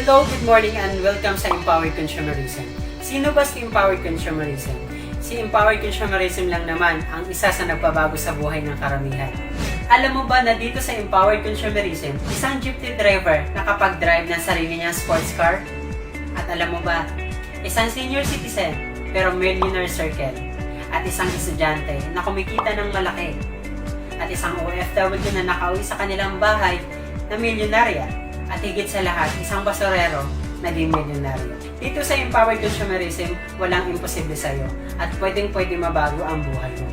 Hello, good morning, and welcome sa Empowered Consumerism. Sino ba si Empowered Consumerism? Si Empowered Consumerism lang naman ang isa sa nagbabago sa buhay ng karamihan. Alam mo ba na dito sa Empowered Consumerism, isang jeepney driver nakapag-drive ng sarili niyang sports car? At alam mo ba, isang senior citizen pero millionaire circle, at isang estudyante na kumikita ng malaki, at isang OFW na nakauwi sa kanilang bahay na milyonarya, at higit sa lahat, isang basurero na di milyonaryo. Dito sa Empowered Consumerism, walang imposible sa'yo at pwedeng-pwede mabago ang buhay mo.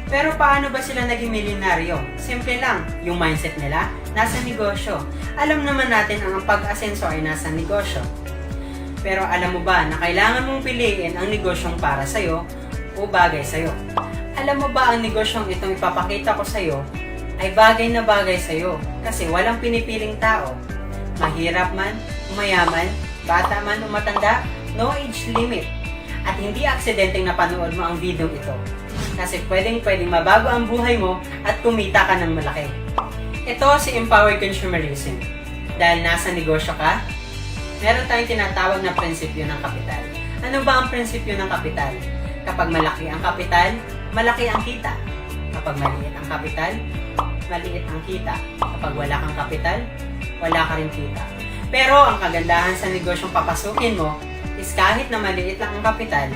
Pero paano ba sila naging milyonaryo? Simple lang, yung mindset nila, nasa negosyo. Alam naman natin ang pag-asenso ay nasa negosyo. Pero alam mo ba na kailangan mong piliin ang negosyong para sa'yo o bagay sa'yo? Alam mo ba ang negosyong itong ipapakita ko sa'yo ay bagay na bagay sa'yo kasi walang pinipiling tao. Mahirap man, mayaman, bata man o matanda, no age limit. At hindi aksidenteng napanood mo ang video ito. Kasi pwedeng mabago ang buhay mo at kumita ka ng malaki. Ito si Empowered Consumerism. Dahil nasa negosyo ka, meron tayong tinatawag na prinsipyo ng kapital. Ano ba ang prinsipyo ng kapital? Kapag malaki ang kapital, malaki ang kita. Kapag maliit ang kapital, maliit ang kita. Kapag wala kang kapital, wala ka rin kita. Pero ang kagandahan sa negosyong papasukin mo is kahit na maliit lang ang kapital,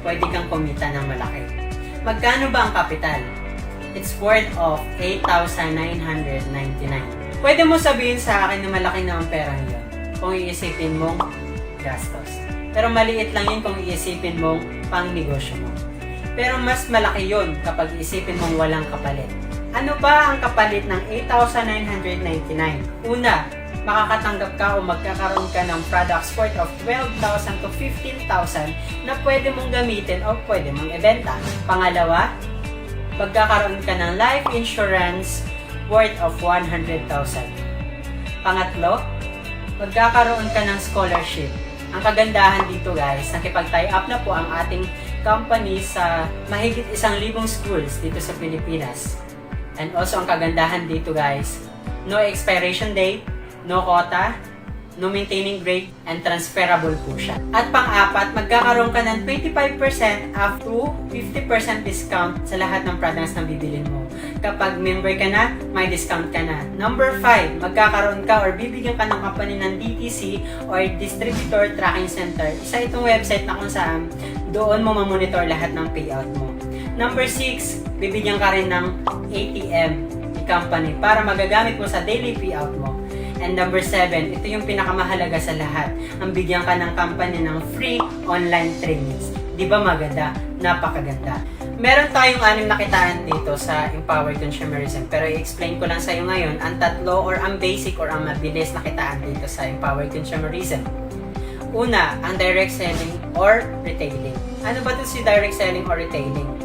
pwede kang kumita ng malaki. Magkano ba ang kapital? It's worth of 8,999. Pwede mo sabihin sa akin na malaki na ang pera yun kung iisipin mong gastos. Pero maliit lang yun kung iisipin mong pang negosyo mo. Pero mas malaki yun kapag iisipin mong walang kapalit. Ano ba ang kapalit ng 8,999? Una, makakatanggap ka o magkakaroon ka ng products worth of 12,000 to 15,000 na pwede mong gamitin o pwede mong ibenta. Pangalawa, magkakaroon ka ng life insurance worth of 100,000. Pangatlo, magkakaroon ka ng scholarship. Ang kagandahan dito guys, nakipag-tie up na po ang ating company sa mahigit 1,000 schools dito sa Pilipinas. And also, ang kagandahan dito guys, no expiration date, no quota, no maintaining grade, and transferable po siya. At pang-apat, magkakaroon ka ng 25% up to 50% discount sa lahat ng products na bibilin mo. Kapag member ka na, may discount ka na. Number 5, magkakaroon ka or bibigyan ka ng company ng DTC or Distributor Tracking Center. Isa itong website na kung saan doon mo mamonitor lahat ng payout mo. Number 6, bibigyan ka rin ng ATM ni company para magagamit mo sa daily payout mo. And number 7, ito yung pinakamahalaga sa lahat. Ang bigyan ka ng company ng free online trainings. Di ba maganda? Napakaganda. Meron tayong 6 na kitaan dito sa Empowered Consumerism. Pero i-explain ko lang sa iyo ngayon ang tatlo or ang basic or ang mabilis na kitaan dito sa Empowered Consumerism. Una, ang direct selling or retailing. Ano ba ito si direct selling or retailing?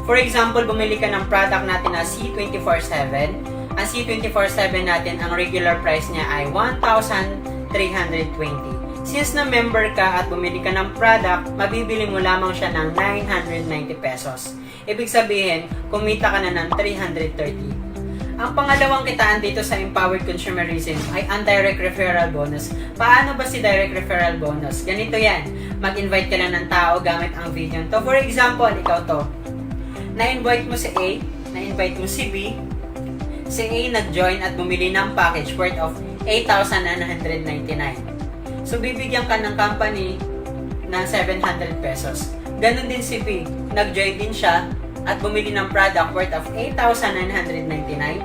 For example, bumili ka ng product natin na C24/7. Ang C24/7 natin, ang regular price niya ay 1,320. Since na member ka at bumili ka ng product, mabibili mo lamang siya ng 990 pesos. Ibig sabihin, kumita ka na ng 330. Ang pangalawang kitaan dito sa Empowered Consumerism ay ang direct referral bonus. Paano ba si direct referral bonus? Ganito yan. Mag-invite ka lang ng tao gamit ang video to. For example, ikaw to. Na-invite mo si A, na-invite mo si B. Si A nag-join at bumili ng package worth of 8,999. So, bibigyan ka ng company ng 700 pesos. Ganon din si B. Nag-join din siya at bumili ng product worth of 8,999.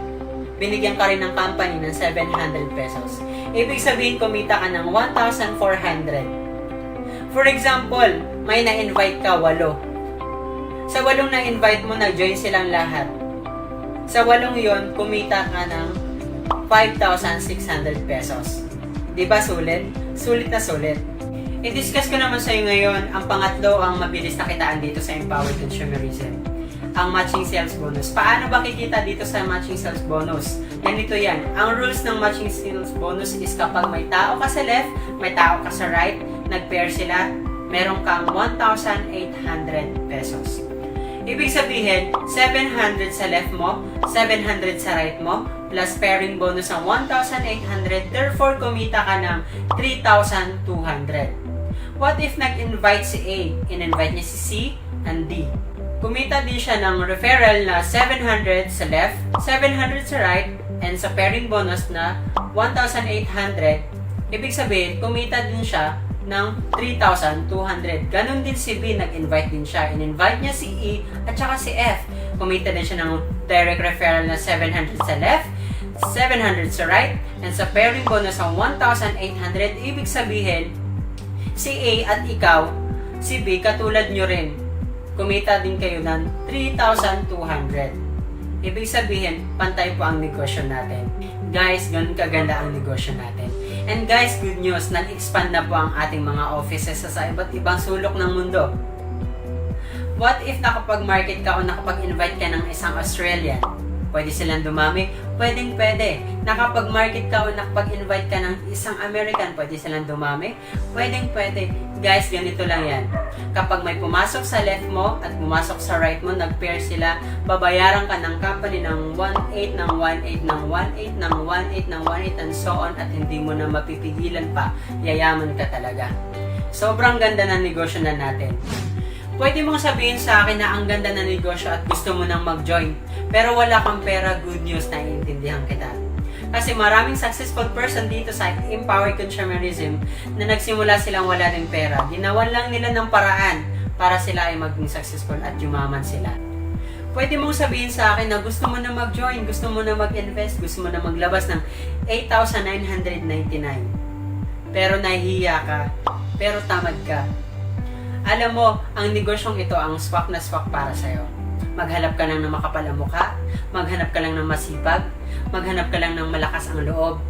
Binigyan ka rin ng company ng 700 pesos. Ibig sabihin, kumita ka ng 1,400. For example, may na-invite ka 8. Sa 8 na-invite mo, nag-join silang lahat. Sa 8 yon, kumita ka ng 5,600 pesos. Di ba sulit? Sulit na sulit. I-discuss ko naman sa iyo ngayon ang pangatlo ang mabilis na kitaan dito sa Empowered Consumerism. Ang matching sales bonus. Paano ba kikita dito sa matching sales bonus? Ganito yan. Ang rules ng matching sales bonus is kapag may tao ka sa left, may tao ka sa right, nag-pair sila, meron kang 1,800 pesos. Ibig sabihin, 700 sa left mo, 700 sa right mo, plus pairing bonus ang 1,800, therefore kumita ka ng 3,200. What if nag-invite si A, in-invite niya si C and D? Kumita din siya ng referral na 700 sa left, 700 sa right, and sa pairing bonus na 1,800. Ibig sabihin, kumita din siya ng 3,200. Ganon din si B, nag-invite din siya. In-invite niya si E at saka si F. Kumita din siya ng direct referral na 700 sa left, 700 sa right, and sa pairing bonus ang 1,800. Ibig sabihin, si A at ikaw, si B, katulad nyo rin. Kumita din kayo ng 3,200. Ibig sabihin, pantay po ang negosyo natin. Guys, ganun kaganda ang negosyo natin. And guys, good news, nag-expand na po ang ating mga offices sa iba't ibang sulok ng mundo. What if nakapag-market ka o nakapag-invite ka ng isang Australian? Pwede silang dumami? Pwede. Nakapag-market ka o nakapag-invite ka ng isang American, pwede silang dumami? Pwede. Guys, ganito lang yan. Kapag may pumasok sa left mo at pumasok sa right mo, nag-pair sila, babayaran ka ng company ng 1,800 ng 1,800 ng 1,800 ng 1,800 ng 1,800 and so on, at hindi mo na mapipigilan pa. Yayaman ka talaga. Sobrang ganda ng negosyo na natin. Pwede mong sabihin sa akin na ang ganda ng negosyo at gusto mo nang mag-join, pero wala kang pera. Good news, naiintindihan kita. Kasi maraming successful person dito sa Empowered Consumerism na nagsimula silang wala ng pera. Ginawan lang nila ng paraan para sila ay maging successful at yumaman sila. Pwede mong sabihin sa akin na gusto mo na mag-join, gusto mo na mag-invest, gusto mo na maglabas ng 8,999. Pero nahihiya ka, pero tamad ka. Alam mo, ang negosyong ito ang swak na swak para sa'yo. Maghanap ka lang ng makapal ang mukha, maghanap ka lang ng masipag, maghanap ka lang ng malakas ang loob,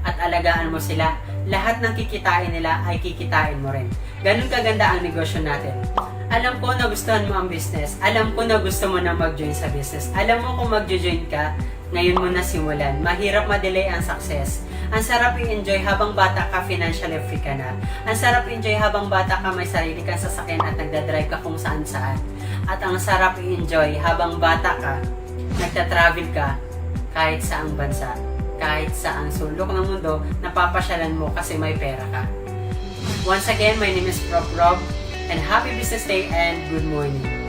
at alagaan mo sila. Lahat ng kikitain nila ay kikitain mo rin. Ganun kaganda ang negosyo natin. Alam ko na gustuhan mo ang business. Alam ko na gusto mo na mag-join sa business. Alam mo kung mag-join ka, ngayon mo na simulan. Mahirap ma-delay ang success. Ang sarap i-enjoy habang bata ka, financially free ka na. Ang sarap i-enjoy habang bata ka, may sarili kang sasakyan at nagdadrive ka kung saan-saan. At ang sarap i-enjoy habang bata ka, nagta-travel ka kahit saang bansa, kahit saang sulok ng mundo, napapasyalan mo kasi may pera ka. Once again, my name is Prof. Rob, and happy business day and good morning.